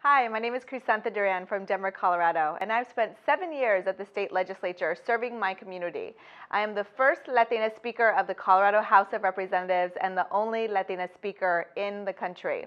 Hi, my name is Crisanta Duran from Denver, Colorado, and I've spent 7 years at the state legislature serving my community. I am the first Latina Speaker of the Colorado House of Representatives and the only Latina Speaker in the country.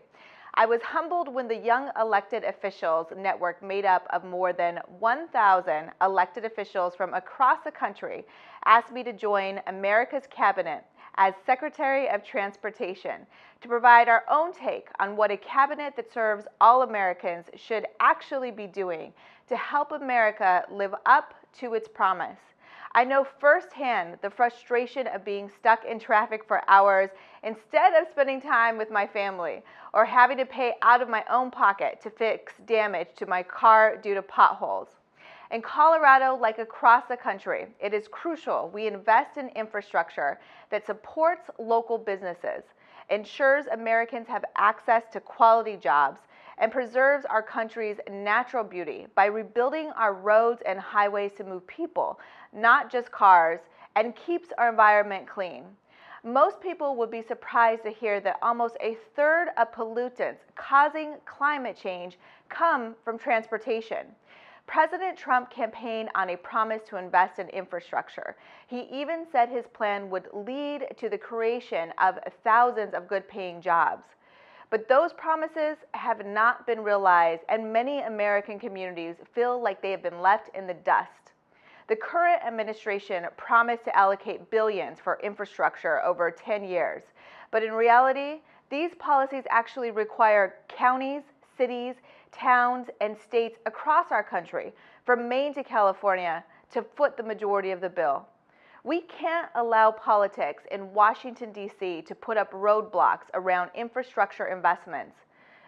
I was humbled when the Young Elected Officials Network, made up of more than 1,000 elected officials from across the country, asked me to join America's cabinet as Secretary of Transportation to provide our own take on what a cabinet that serves all Americans should actually be doing to help America live up to its promise. I know firsthand the frustration of being stuck in traffic for hours instead of spending time with my family, or having to pay out of my own pocket to fix damage to my car due to potholes. In Colorado, like across the country, it is crucial we invest in infrastructure that supports local businesses, ensures Americans have access to quality jobs, and preserves our country's natural beauty by rebuilding our roads and highways to move people, not just cars, and keeps our environment clean. Most people would be surprised to hear that almost a third of pollutants causing climate change come from transportation. President Trump campaigned on a promise to invest in infrastructure. He even said his plan would lead to the creation of thousands of good-paying jobs. But those promises have not been realized, and many American communities feel like they have been left in the dust. The current administration promised to allocate billions for infrastructure over 10 years, but in reality, these policies actually require counties, cities, towns, and states across our country, from Maine to California, to foot the majority of the bill. We can't allow politics in Washington, D.C. to put up roadblocks around infrastructure investments.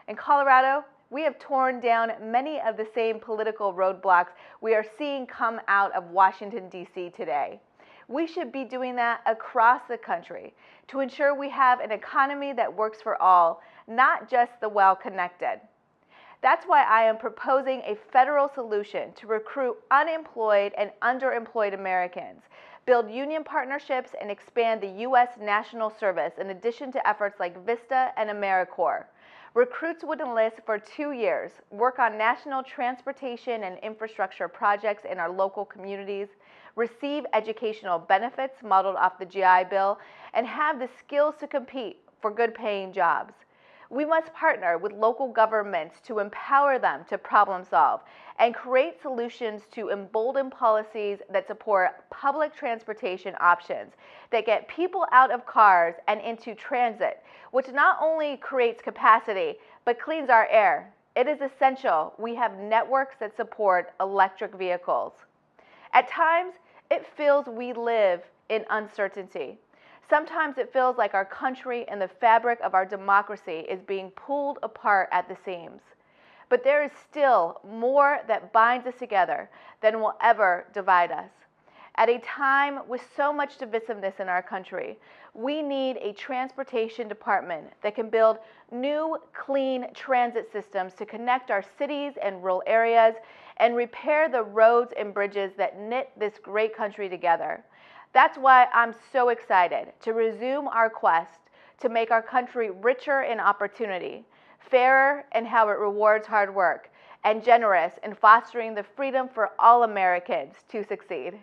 In Colorado, we have torn down many of the same political roadblocks we are seeing come out of Washington, D.C. today. We should be doing that across the country to ensure we have an economy that works for all, not just the well-connected. That's why I am proposing a federal solution to recruit unemployed and underemployed Americans, build union partnerships, and expand the U.S. National Service in addition to efforts like VISTA and AmeriCorps. Recruits would enlist for 2 years, work on national transportation and infrastructure projects in our local communities, receive educational benefits modeled off the GI Bill, and have the skills to compete for good-paying jobs. We must partner with local governments to empower them to problem solve and create solutions to embolden policies that support public transportation options that get people out of cars and into transit, which not only creates capacity, but cleans our air. It is essential we have networks that support electric vehicles. At times, it feels we live in uncertainty. Sometimes it feels like our country and the fabric of our democracy is being pulled apart at the seams. But there is still more that binds us together than will ever divide us. At a time with so much divisiveness in our country, we need a transportation department that can build new, clean transit systems to connect our cities and rural areas and repair the roads and bridges that knit this great country together. That's why I'm so excited to resume our quest to make our country richer in opportunity, fairer in how it rewards hard work, and generous in fostering the freedom for all Americans to succeed.